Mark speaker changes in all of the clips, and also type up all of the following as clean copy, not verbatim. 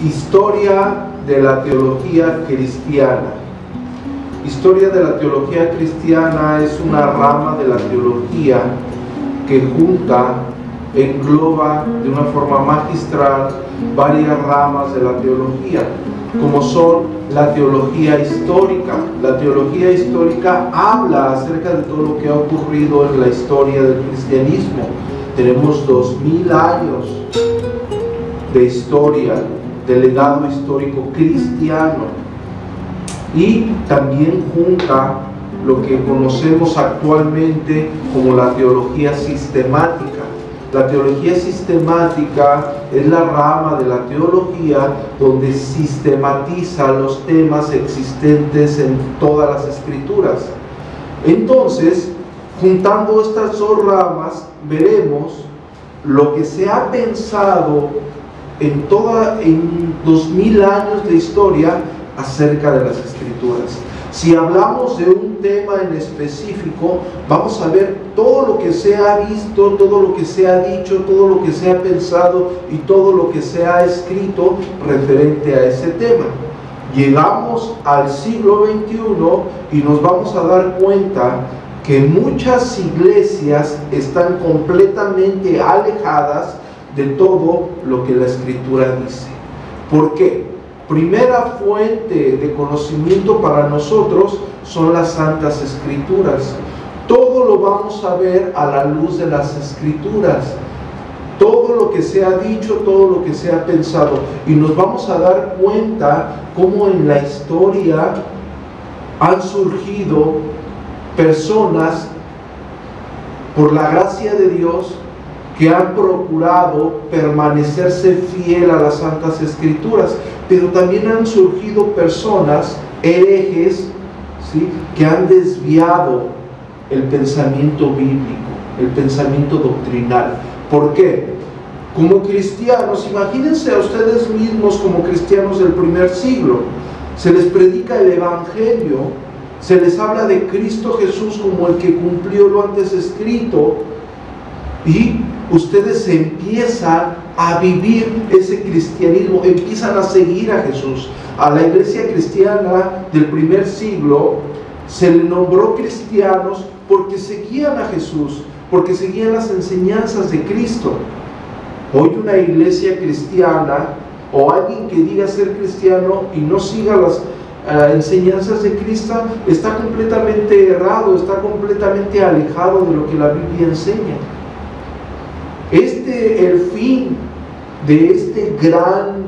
Speaker 1: Historia de la teología cristiana. Historia de la teología cristiana es una rama de la teología que junta, engloba de una forma magistral varias ramas de la teología, como son la teología histórica. La teología histórica habla acerca de todo lo que ha ocurrido en la historia del cristianismo. Tenemos 2000 años de historia, de legado histórico cristiano, y también junta lo que conocemos actualmente como la teología sistemática. La teología sistemática es la rama de la teología donde sistematiza los temas existentes en todas las escrituras. Entonces, juntando estas dos ramas, veremos lo que se ha pensado en 2000 años de historia acerca de las escrituras. Si hablamos de un tema en específico, vamos a ver todo lo que se ha visto, todo lo que se ha dicho, todo lo que se ha pensado y todo lo que se ha escrito referente a ese tema. Llegamos al siglo XXI y nos vamos a dar cuenta que muchas iglesias están completamente alejadas de todo lo que la Escritura dice. ¿Por qué? Primera fuente de conocimiento para nosotros son las Santas Escrituras. Todo lo vamos a ver a la luz de las Escrituras. Todo lo que se ha dicho, todo lo que se ha pensado. Y nos vamos a dar cuenta cómo en la historia han surgido personas, por la gracia de Dios, que han procurado permanecerse fiel a las Santas Escrituras, pero también han surgido personas, herejes, ¿sí?, que han desviado el pensamiento bíblico, el pensamiento doctrinal. ¿Por qué? Como cristianos, imagínense a ustedes mismos como cristianos del primer siglo, se les predica el Evangelio, se les habla de Cristo Jesús como el que cumplió lo antes escrito, y ustedes empiezan a vivir ese cristianismo, empiezan a seguir a Jesús. A la iglesia cristiana del primer siglo se le nombró cristianos porque seguían a Jesús, porque seguían las enseñanzas de Cristo. Hoy una iglesia cristiana o alguien que diga ser cristiano y no siga las enseñanzas de Cristo está completamente errado, está completamente alejado de lo que la Biblia enseña. El fin de este gran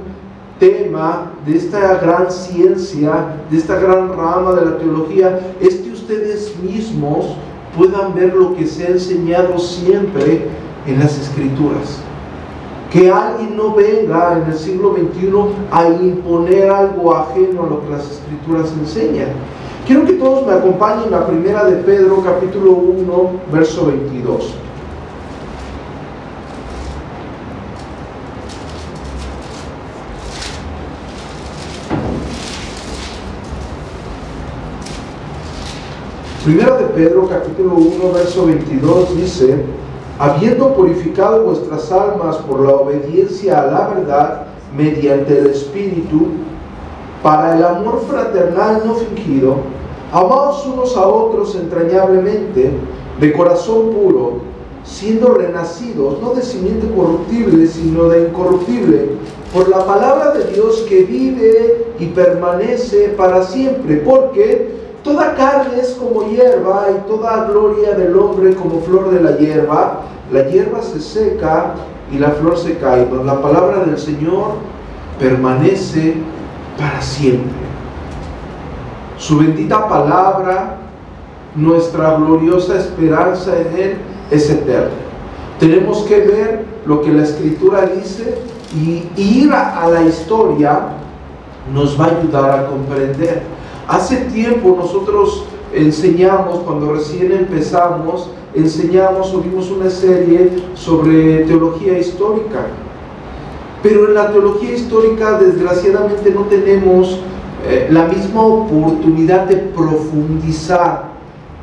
Speaker 1: tema, de esta gran ciencia, de esta gran rama de la teología, es que ustedes mismos puedan ver lo que se ha enseñado siempre en las Escrituras. Que alguien no venga en el siglo XXI a imponer algo ajeno a lo que las Escrituras enseñan. Quiero que todos me acompañen a 1 de Pedro, capítulo 1, verso 22. Primera de Pedro, capítulo 1, verso 22 dice: habiendo purificado vuestras almas por la obediencia a la verdad mediante el Espíritu, para el amor fraternal no fingido, amaos unos a otros entrañablemente, de corazón puro, siendo renacidos, no de simiente corruptible, sino de incorruptible, por la palabra de Dios que vive y permanece para siempre, porque toda carne es como hierba y toda gloria del hombre como flor de la hierba se seca y la flor se cae, mas la palabra del Señor permanece para siempre. Su bendita palabra, nuestra gloriosa esperanza en Él, es eterna. Tenemos que ver lo que la Escritura dice y ir a la historia nos va a ayudar a comprender. Hace tiempo nosotros enseñamos, cuando recién empezamos, oímos una serie sobre teología histórica. Pero en la teología histórica, desgraciadamente, no tenemos la misma oportunidad de profundizar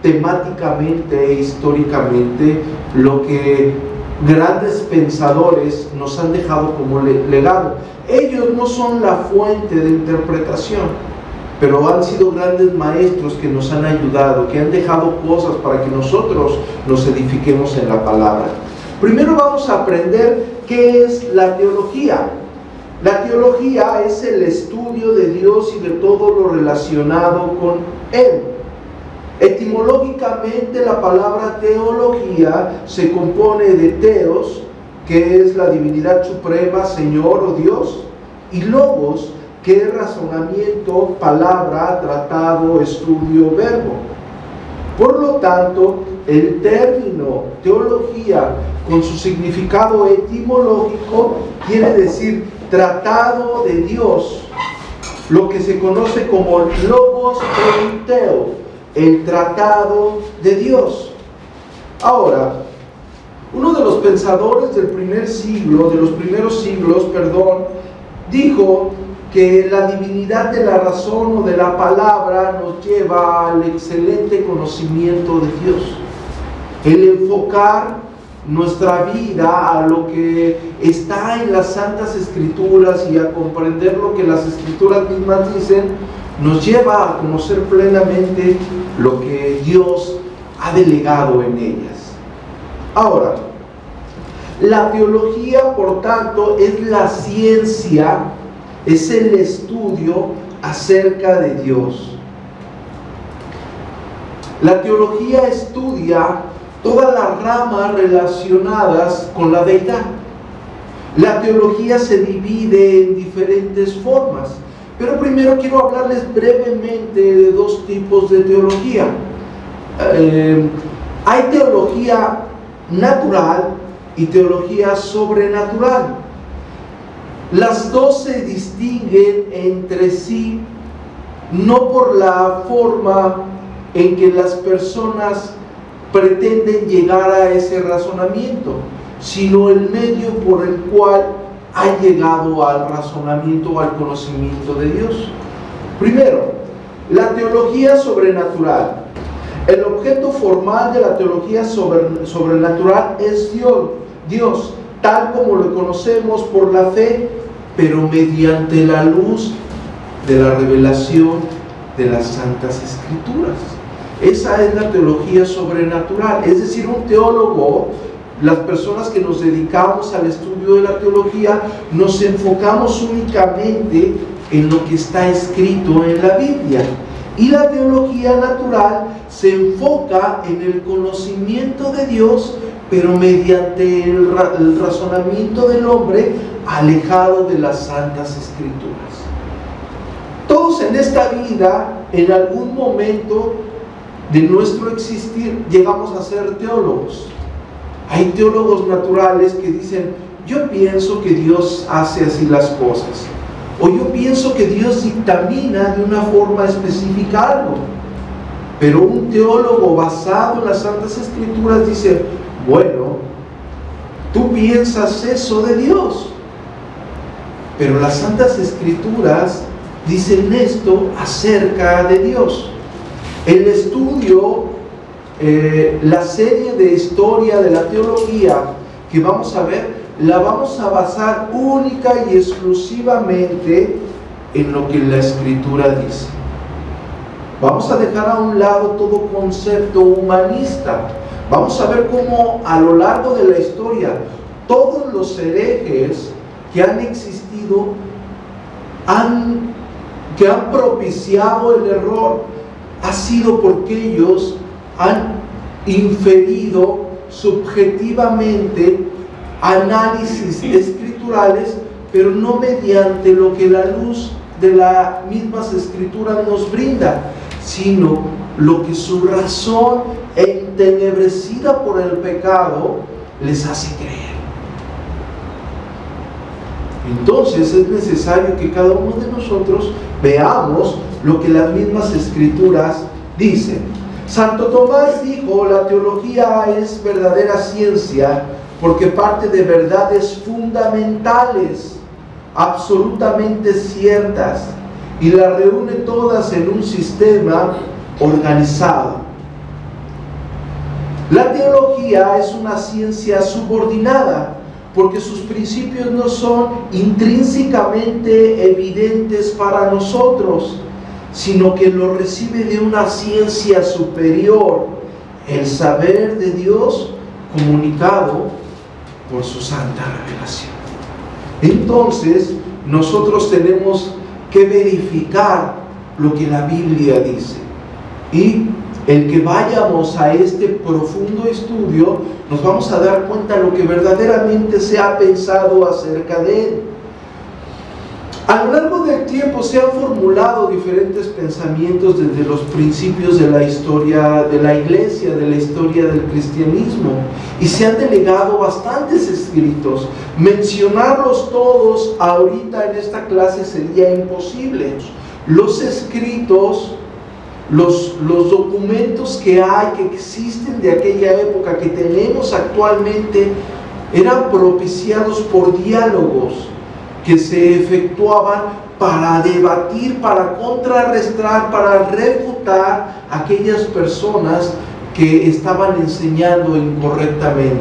Speaker 1: temáticamente e históricamente lo que grandes pensadores nos han dejado como legado. Ellos no son la fuente de interpretación, pero han sido grandes maestros que nos han ayudado, que han dejado cosas para que nosotros nos edifiquemos en la palabra. Primero vamos a aprender qué es la teología. La teología es el estudio de Dios y de todo lo relacionado con Él. Etimológicamente, la palabra teología se compone de teos, que es la divinidad suprema, Señor o Dios, y logos, que es razonamiento, palabra, tratado, estudio, verbo. Por lo tanto, el término teología, con su significado etimológico, quiere decir tratado de Dios, lo que se conoce como logos teou, el tratado de Dios. Ahora, uno de los pensadores del primeros siglos, dijo que la divinidad de la razón o de la palabra nos lleva al excelente conocimiento de Dios. El enfocar nuestra vida a lo que está en las Santas Escrituras y a comprender lo que las Escrituras mismas dicen, nos lleva a conocer plenamente lo que Dios ha delegado en ellas. Ahora, la teología, por tanto, es la ciencia, es el estudio acerca de Dios. La teología estudia todas las ramas relacionadas con la deidad. La teología se divide en diferentes formas, pero primero quiero hablarles brevemente de dos tipos de teología. Hay teología natural y teología sobrenatural. Las dos se distinguen entre sí no por la forma en que las personas pretenden llegar a ese razonamiento, sino el medio por el cual ha llegado al razonamiento o al conocimiento de Dios. Primero, la teología sobrenatural. El objeto formal de la teología sobrenatural es Dios, tal como lo conocemos por la fe, pero mediante la luz de la revelación de las Santas Escrituras. Esa es la teología sobrenatural. Es decir, un teólogo, las personas que nos dedicamos al estudio de la teología, nos enfocamos únicamente en lo que está escrito en la Biblia. Y la teología natural se enfoca en el conocimiento de Dios, pero mediante el razonamiento del hombre alejado de las Santas Escrituras. Todos en esta vida, en algún momento de nuestro existir, llegamos a ser teólogos. Hay teólogos naturales que dicen: yo pienso que Dios hace así las cosas, o yo pienso que Dios dictamina de una forma específica algo. Pero un teólogo basado en las Santas Escrituras dice: bueno, tú piensas eso de Dios, pero las Santas Escrituras dicen esto acerca de Dios. El estudio, la serie de historia de la teología que vamos a ver, la vamos a basar única y exclusivamente en lo que la Escritura dice. Vamos a dejar a un lado todo concepto humanista. Vamos a ver cómo a lo largo de la historia todos los herejes que han existido que han propiciado el error ha sido porque ellos han inferido subjetivamente análisis escriturales, pero no mediante lo que la luz de las mismas Escrituras nos brinda, sino lo que su razón, entenebrecida por el pecado, les hace creer. Entonces es necesario que cada uno de nosotros veamos lo que las mismas Escrituras dicen. Santo Tomás dijo: la teología es verdadera ciencia porque parte de verdades fundamentales, absolutamente ciertas, y las reúne todas en un sistema organizado. La teología es una ciencia subordinada, porque sus principios no son intrínsecamente evidentes para nosotros, sino que lo recibe de una ciencia superior, el saber de Dios comunicado por su santa revelación. Entonces, nosotros tenemos que verificar lo que la Biblia dice, y el que vayamos a este profundo estudio, nos vamos a dar cuenta de lo que verdaderamente se ha pensado acerca de él. A lo largo del tiempo se han formulado diferentes pensamientos desde los principios de la historia de la iglesia, de la historia del cristianismo, y se han delegado bastantes escritos. Mencionarlos todos ahorita en esta clase sería imposible. Los escritos, los documentos que hay, que existen de aquella época, que tenemos actualmente, eran propiciados por diálogos que se efectuaban para debatir, para contrarrestar, para refutar a aquellas personas que estaban enseñando incorrectamente.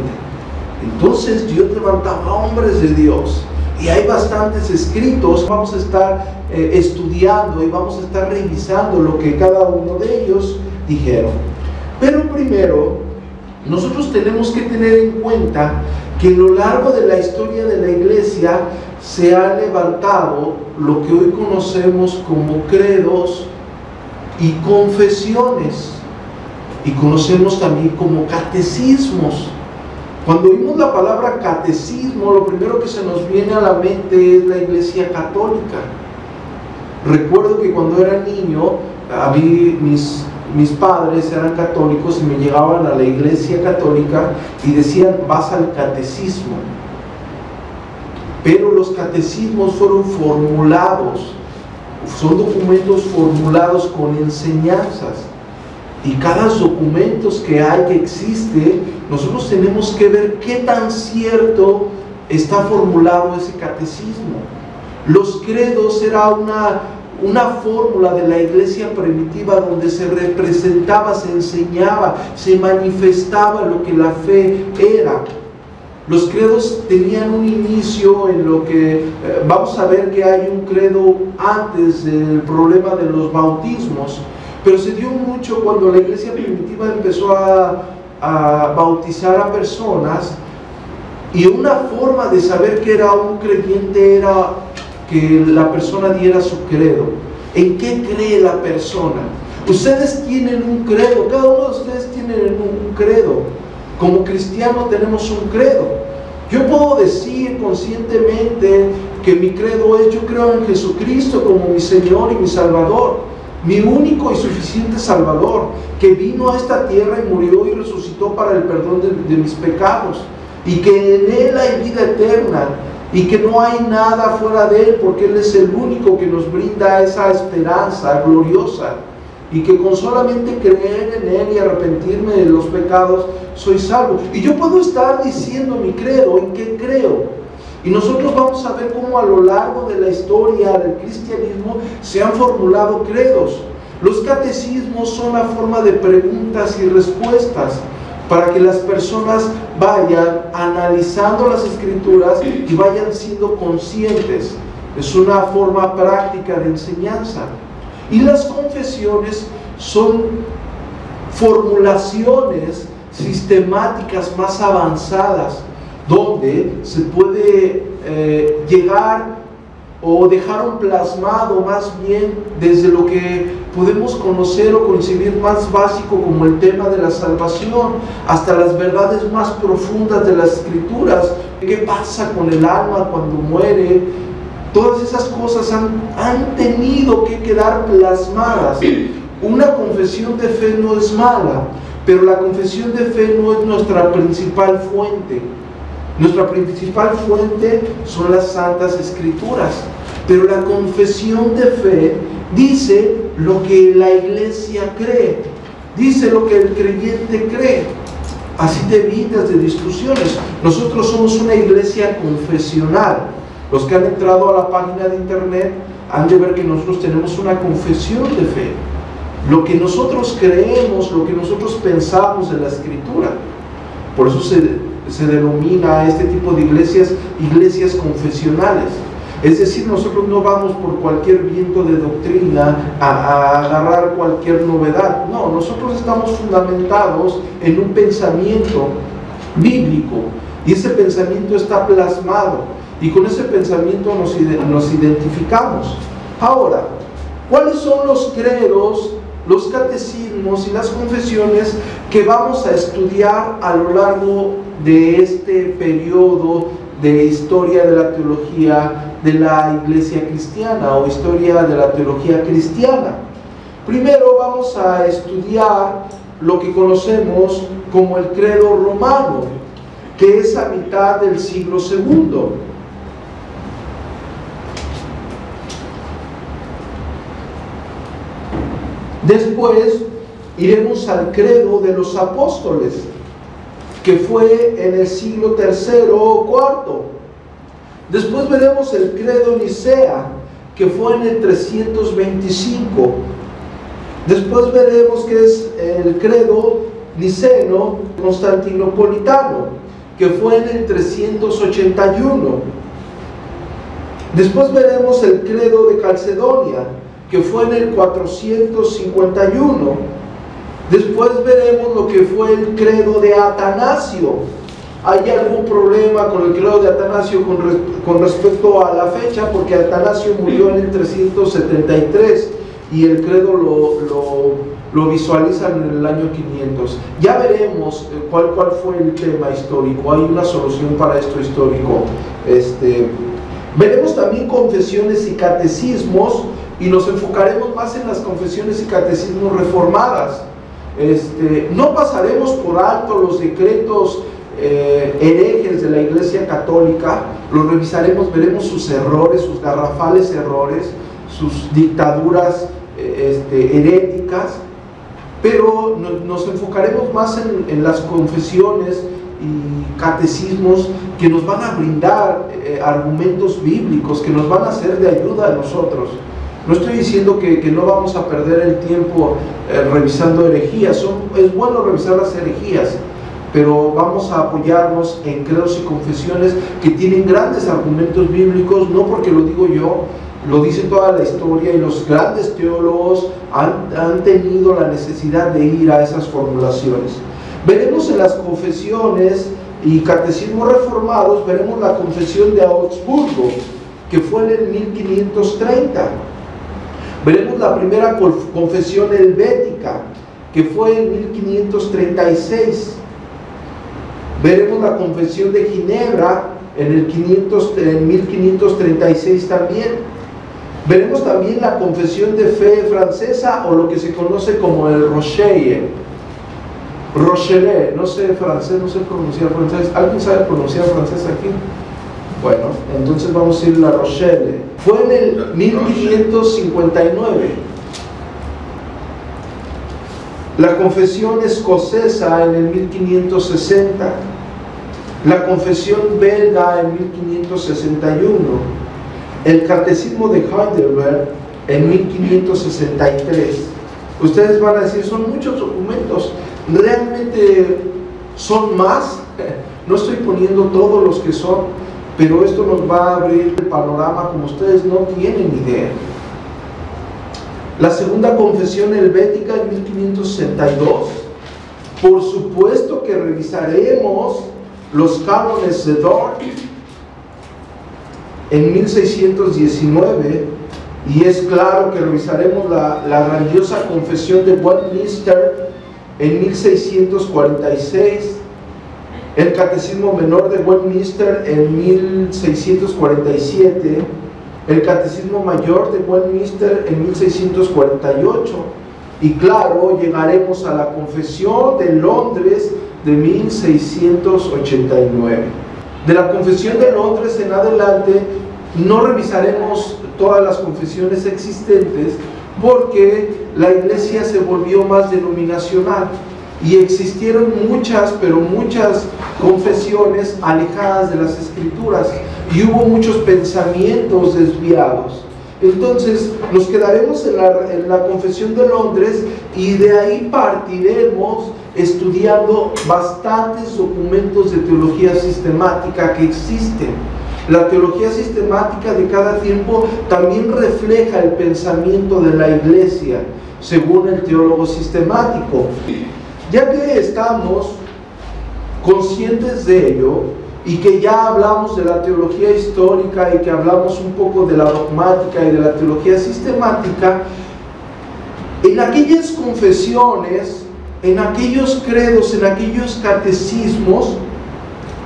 Speaker 1: Entonces Dios levantaba hombres de Dios, y hay bastantes escritos. Vamos a estar estudiando y vamos a estar revisando lo que cada uno de ellos dijeron. Pero primero, nosotros tenemos que tener en cuenta que a lo largo de la historia de la iglesia se ha levantado lo que hoy conocemos como credos y confesiones, y conocemos también como catecismos. Cuando oímos la palabra catecismo, lo primero que se nos viene a la mente es la iglesia católica. Recuerdo que cuando era niño, a mí mis padres eran católicos y me llegaban a la iglesia católica y decían: vas al catecismo. Pero los catecismos fueron formulados, son documentos formulados con enseñanzas, y cada documento que existe, nosotros tenemos que ver qué tan cierto está formulado ese catecismo. Los credos era una fórmula de la iglesia primitiva donde se representaba, se enseñaba, se manifestaba lo que la fe era. Los credos tenían un inicio en lo que vamos a ver que hay un credo antes del problema de los bautismos, pero se dio mucho cuando la iglesia primitiva empezó a bautizar a personas, y una forma de saber que era un creyente era que la persona diera su credo. ¿En qué cree la persona? Ustedes tienen un credo, cada uno de ustedes tiene un credo. Como cristianos tenemos un credo. Yo puedo decir conscientemente que mi credo es: yo creo en Jesucristo como mi Señor y mi Salvador, mi único y suficiente Salvador, que vino a esta tierra y murió y resucitó para el perdón de mis pecados, y que en Él hay vida eterna, y que no hay nada fuera de Él, porque Él es el único que nos brinda esa esperanza gloriosa, y que con solamente creer en Él y arrepentirme de los pecados soy salvo. Y yo puedo estar diciendo mi credo, en qué creo. Y nosotros vamos a ver cómo a lo largo de la historia del cristianismo se han formulado credos. Los catecismos son la forma de preguntas y respuestas para que las personas vayan analizando las escrituras y vayan siendo conscientes. Es una forma práctica de enseñanza. Y las confesiones son formulaciones sistemáticas más avanzadas, donde se puede llegar o dejar un plasmado más bien desde lo que podemos conocer o concebir más básico, como el tema de la salvación, hasta las verdades más profundas de las escrituras. ¿Qué pasa con el alma cuando muere? Todas esas cosas han tenido que quedar plasmadas. Una confesión de fe no es mala, pero la confesión de fe no es nuestra principal fuente. Nuestra principal fuente son las Santas Escrituras, pero la confesión de fe dice lo que la iglesia cree, dice lo que el creyente cree. Así te evitas de discusiones. Nosotros somos una iglesia confesional. Los que han entrado a la página de internet han de ver que nosotros tenemos una confesión de fe. lo que nosotros creemos, lo que nosotros pensamos en la Escritura. Por eso se denomina a este tipo de iglesias, iglesias confesionales. Es decir, nosotros no vamos por cualquier viento de doctrina a agarrar cualquier novedad. No, nosotros estamos fundamentados en un pensamiento bíblico, y ese pensamiento está plasmado, y con ese pensamiento nos identificamos. Ahora, ¿cuáles son los credos, los catecismos y las confesiones que vamos a estudiar a lo largo de este periodo de historia de la teología de la iglesia cristiana, o historia de la teología cristiana? Primero vamos a estudiar lo que conocemos como el credo romano, que es a mitad del siglo II. Después iremos al credo de los apóstoles, que fue en el siglo III o IV. Después veremos el credo Nicea, que fue en el 325. Después veremos que es el credo niceno constantinopolitano, que fue en el 381. Después veremos el credo de Calcedonia, que fue en el 451. Después veremos lo que fue el credo de Atanasio. ¿Hay algún problema con el credo de Atanasio con respecto a la fecha? Porque Atanasio murió en el 373 y el credo lo visualizan en el año 500. Ya veremos cuál fue el tema histórico. Hay una solución para esto histórico. Veremos también confesiones y catecismos, y nos enfocaremos más en las confesiones y catecismos reformadas. No pasaremos por alto los decretos herejes de la Iglesia Católica. Los revisaremos, veremos sus errores, sus garrafales errores, sus dictaduras heréticas, pero nos enfocaremos más en las confesiones y catecismos que nos van a brindar argumentos bíblicos, que nos van a ser de ayuda a nosotros. No estoy diciendo que no vamos a perder el tiempo revisando herejías. Es bueno revisar las herejías, pero vamos a apoyarnos en credos y confesiones que tienen grandes argumentos bíblicos, no porque lo digo yo, lo dice toda la historia, y los grandes teólogos han tenido la necesidad de ir a esas formulaciones. Veremos en las confesiones y catecismos reformados, veremos la confesión de Augsburgo, que fue en el 1530. Veremos la primera confesión helvética, que fue en 1536. Veremos la confesión de Ginebra en 1536 también. Veremos también la confesión de fe francesa, o lo que se conoce como el Rocher. Rochelet, no sé francés, no sé pronunciar francés. ¿Alguien sabe pronunciar francés aquí? Bueno, entonces vamos a ir a la Rochelle. Fue en el 1559. La confesión escocesa en el 1560. La confesión belga en 1561. El catecismo de Heidelberg en 1563. Ustedes van a decir, son muchos documentos. Realmente son más. No estoy poniendo todos los que son, pero esto nos va a abrir el panorama como ustedes no tienen idea. La segunda confesión helvética en 1562. Por supuesto que revisaremos los cánones de Dort en 1619, y es claro que revisaremos la grandiosa confesión de Westminster en 1646, el Catecismo Menor de Westminster en 1647, el Catecismo Mayor de Westminster en 1648, y claro, llegaremos a la Confesión de Londres de 1689. De la Confesión de Londres en adelante no revisaremos todas las confesiones existentes, porque la iglesia se volvió más denominacional y existieron muchas, pero muchas confesiones alejadas de las escrituras, y hubo muchos pensamientos desviados. Entonces nos quedaremos en la Confesión de Londres y de ahí partiremos estudiando bastantes documentos de teología sistemática que existen. La teología sistemática de cada tiempo también refleja el pensamiento de la Iglesia, según el teólogo sistemático. Ya que estamos conscientes de ello, y que ya hablamos de la teología histórica y que hablamos un poco de la dogmática y de la teología sistemática, en aquellas confesiones, en aquellos credos, en aquellos catecismos,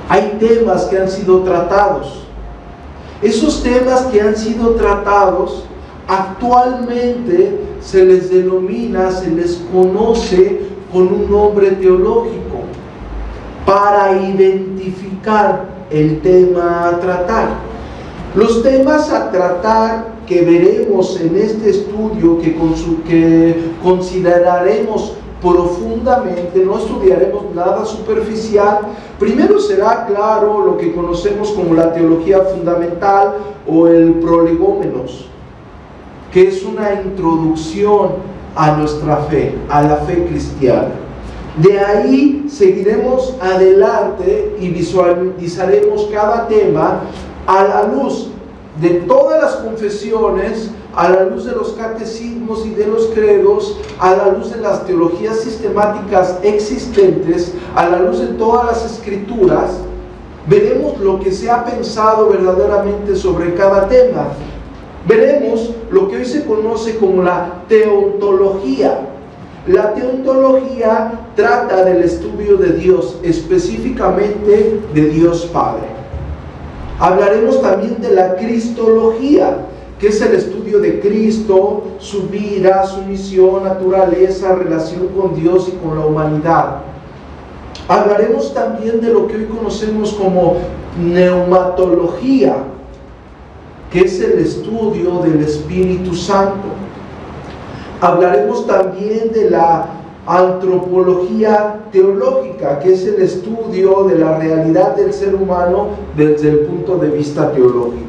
Speaker 1: hay temas que han sido tratados. Esos temas que han sido tratados, actualmente se les denomina, se les conoce con un nombre teológico, para identificar el tema a tratar. Los temas a tratar que veremos en este estudio, que consideraremos profundamente, no estudiaremos nada superficial. Primero será claro lo que conocemos como la teología fundamental o el prolegómenos, que es una introducción a nuestra fe, a la fe cristiana. De ahí seguiremos adelante y visualizaremos cada tema a la luz de todas las confesiones, a la luz de los catecismos y de los credos, a la luz de las teologías sistemáticas existentes, a la luz de todas las escrituras. Veremos lo que se ha pensado verdaderamente sobre cada tema. Veremos lo que hoy se conoce como la teontología. La teontología trata del estudio de Dios, específicamente de Dios Padre. Hablaremos también de la cristología, que es el estudio de Cristo, su vida, su misión, naturaleza, relación con Dios y con la humanidad. Hablaremos también de lo que hoy conocemos como neumatología, que es el estudio del Espíritu Santo. Hablaremos también de la antropología teológica, que es el estudio de la realidad del ser humano desde el punto de vista teológico.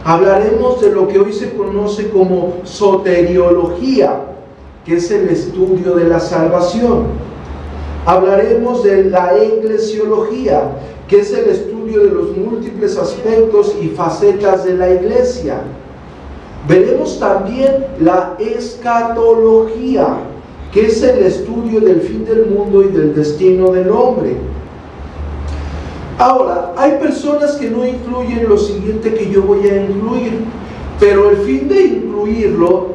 Speaker 1: Hablaremos de lo que hoy se conoce como soteriología, que es el estudio de la salvación. Hablaremos de la eclesiología, que es el estudio de los múltiples aspectos y facetas de la iglesia. Veremos también la escatología, que es el estudio del fin del mundo y del destino del hombre. Ahora, hay personas que no incluyen lo siguiente que yo voy a incluir, pero el fin de incluirlo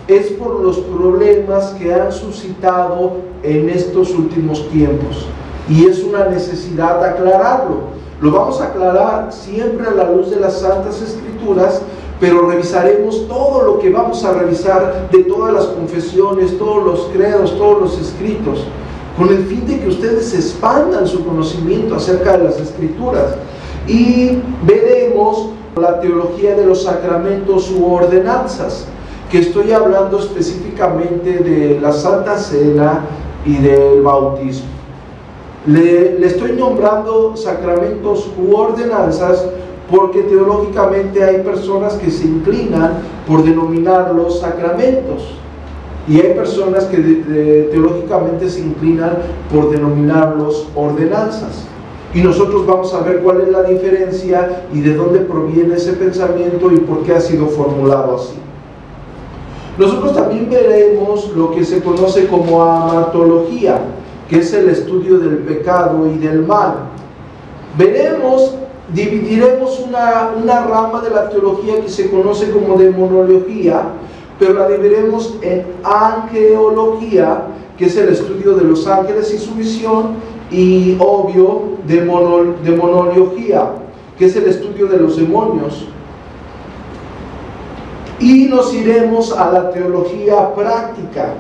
Speaker 1: es por los problemas que han suscitado en estos últimos tiempos, y es una necesidad aclararlo. Lo vamos a aclarar siempre a la luz de las Santas Escrituras, pero revisaremos todo lo que vamos a revisar de todas las confesiones, todos los credos, todos los escritos, con el fin de que ustedes expandan su conocimiento acerca de las Escrituras. Y veremos la teología de los sacramentos u ordenanzas, que estoy hablando específicamente de la Santa Cena y del bautismo. Le estoy nombrando sacramentos u ordenanzas porque teológicamente hay personas que se inclinan por denominarlos sacramentos, y hay personas que teológicamente se inclinan por denominarlos ordenanzas. Y nosotros vamos a ver cuál es la diferencia y de dónde proviene ese pensamiento y por qué ha sido formulado así. Nosotros también veremos lo que se conoce como amatología, que es el estudio del pecado y del mal. Dividiremos una rama de la teología que se conoce como demonología, pero la dividiremos en angeología, que es el estudio de los ángeles y su visión, y obvio, demonología, que es el estudio de los demonios. Y nos iremos a la teología práctica,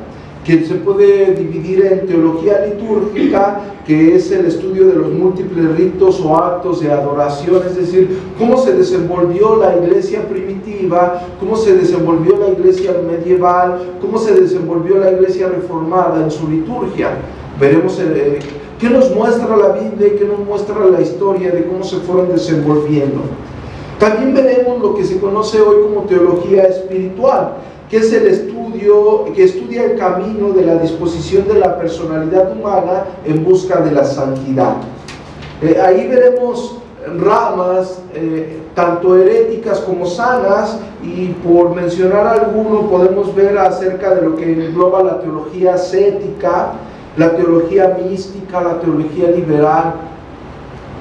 Speaker 1: que se puede dividir en teología litúrgica, que es el estudio de los múltiples ritos o actos de adoración, es decir, cómo se desenvolvió la iglesia primitiva, cómo se desenvolvió la iglesia medieval, cómo se desenvolvió la iglesia reformada en su liturgia. Veremos qué nos muestra la Biblia y qué nos muestra la historia de cómo se fueron desenvolviendo. También veremos lo que se conoce hoy como teología espiritual, que es el estudio que estudia el camino de la disposición de la personalidad humana en busca de la santidad. Ahí veremos ramas tanto heréticas como sanas, y por mencionar alguno podemos ver acerca de lo que engloba la teología ascética, la teología mística, la teología liberal,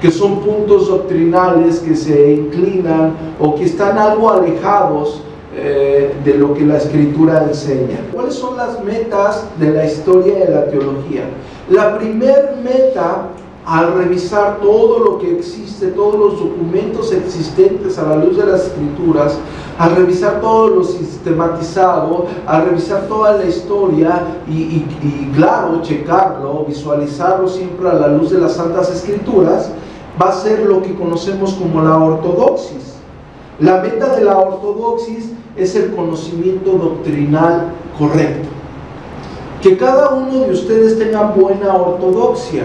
Speaker 1: que son puntos doctrinales que se inclinan o que están algo alejados de lo que la Escritura enseña. ¿Cuáles son las metas de la historia de la teología? La primer meta, al revisar todo lo que existe, todos los documentos existentes a la luz de las Escrituras, al revisar todo lo sistematizado, al revisar toda la historia y claro, checarlo, visualizarlo siempre a la luz de las Santas Escrituras, va a ser lo que conocemos como la ortodoxis. La meta de la ortodoxis es el conocimiento doctrinal correcto. Que cada uno de ustedes tenga buena ortodoxia.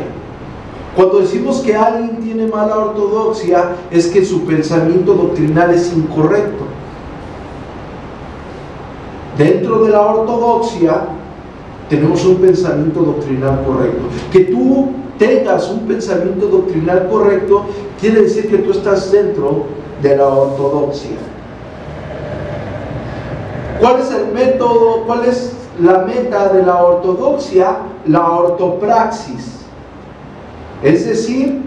Speaker 1: Cuando decimos que alguien tiene mala ortodoxia, es que su pensamiento doctrinal es incorrecto. Dentro de la ortodoxia tenemos un pensamiento doctrinal correcto. Que tú tengas un pensamiento doctrinal correcto quiere decir que tú estás dentro de la ortodoxia. ¿Cuál es el método? ¿Cuál es la meta de la ortodoxia? La ortopraxis. Es decir,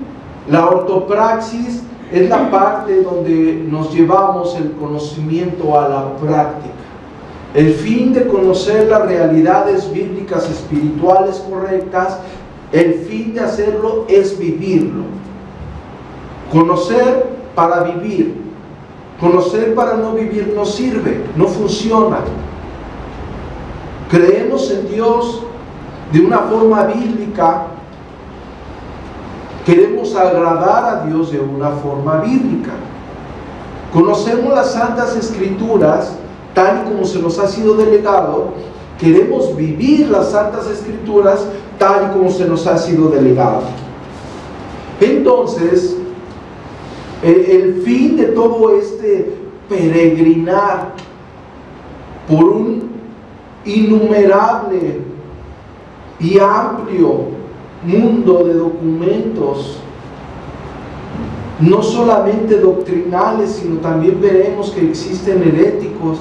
Speaker 1: la ortopraxis es la parte donde nos llevamos el conocimiento a la práctica. El fin de conocer las realidades bíblicas espirituales correctas, el fin de hacerlo es vivirlo. Conocer para vivir. Conocer para no vivir no sirve, no funciona. Creemos en Dios de una forma bíblica. Queremos agradar a Dios de una forma bíblica. Conocemos las Santas Escrituras tal y como se nos ha sido delegado. Queremos vivir las Santas Escrituras tal y como se nos ha sido delegado. Entonces, el fin de todo este peregrinar por un innumerable y amplio mundo de documentos, no solamente doctrinales, sino también veremos que existen heréticos.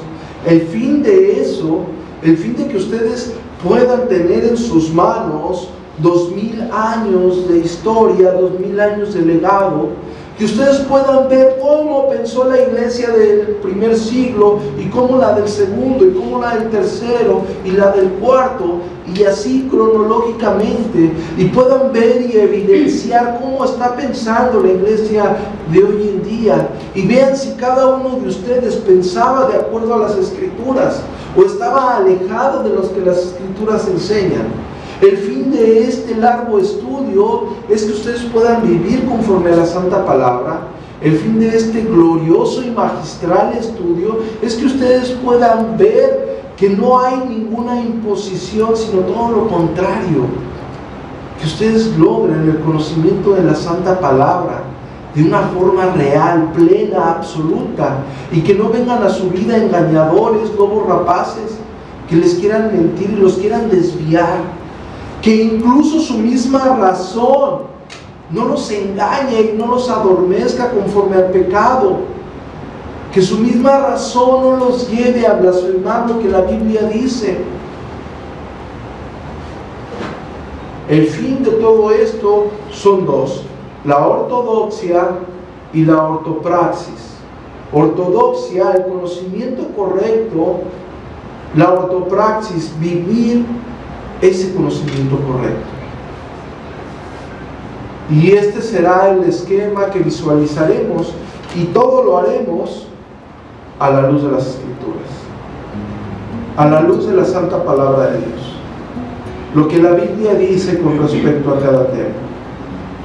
Speaker 1: El fin de eso, el fin de que ustedes puedan tener en sus manos 2000 años de historia, 2000 años de legado, que ustedes puedan ver cómo pensó la iglesia del primer siglo, y cómo la del segundo, y cómo la del tercero, y la del cuarto, y así cronológicamente, y puedan ver y evidenciar cómo está pensando la iglesia de hoy en día, y vean si cada uno de ustedes pensaba de acuerdo a las Escrituras, o estaba alejado de los que las Escrituras enseñan. El fin de este largo estudio es que ustedes puedan vivir conforme a la Santa Palabra. El fin de este glorioso y magistral estudio es que ustedes puedan ver que no hay ninguna imposición, sino todo lo contrario. Que ustedes logren el conocimiento de la Santa Palabra de una forma real, plena, absoluta, y que no vengan a su vida engañadores, lobos rapaces, que les quieran mentir y los quieran desviar. Que incluso su misma razón no los engañe y no los adormezca conforme al pecado. Que su misma razón no los lleve a blasfemar lo que la Biblia dice. El fin de todo esto son dos: la ortodoxia y la ortopraxis. Ortodoxia, el conocimiento correcto; la ortopraxis, vivir ese conocimiento correcto. Y este será el esquema que visualizaremos, y todo lo haremos a la luz de las Escrituras, a la luz de la Santa Palabra de Dios, lo que la Biblia dice con respecto a cada tema.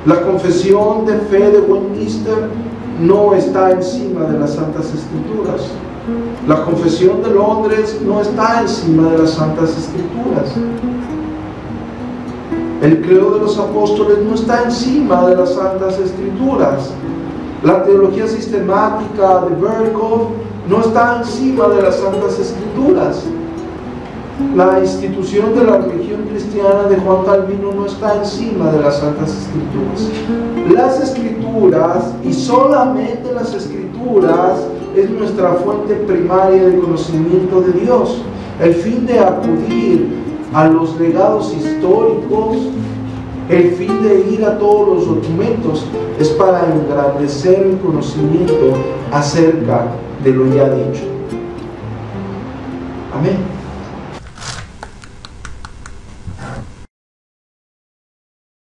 Speaker 1: La confesión de fe de Westminster no está encima de las Santas Escrituras. La confesión de Londres no está encima de las Santas Escrituras. El credo de los apóstoles no está encima de las Santas Escrituras. La teología sistemática de Berkov no está encima de las Santas Escrituras. La institución de la religión cristiana de Juan Calvino no está encima de las Santas Escrituras. Las Escrituras, y solamente las Escrituras, es nuestra fuente primaria de conocimiento de Dios. El fin de acudir a los legados históricos, el fin de ir a todos los documentos, es para engrandecer el conocimiento acerca de lo ya dicho. Amén.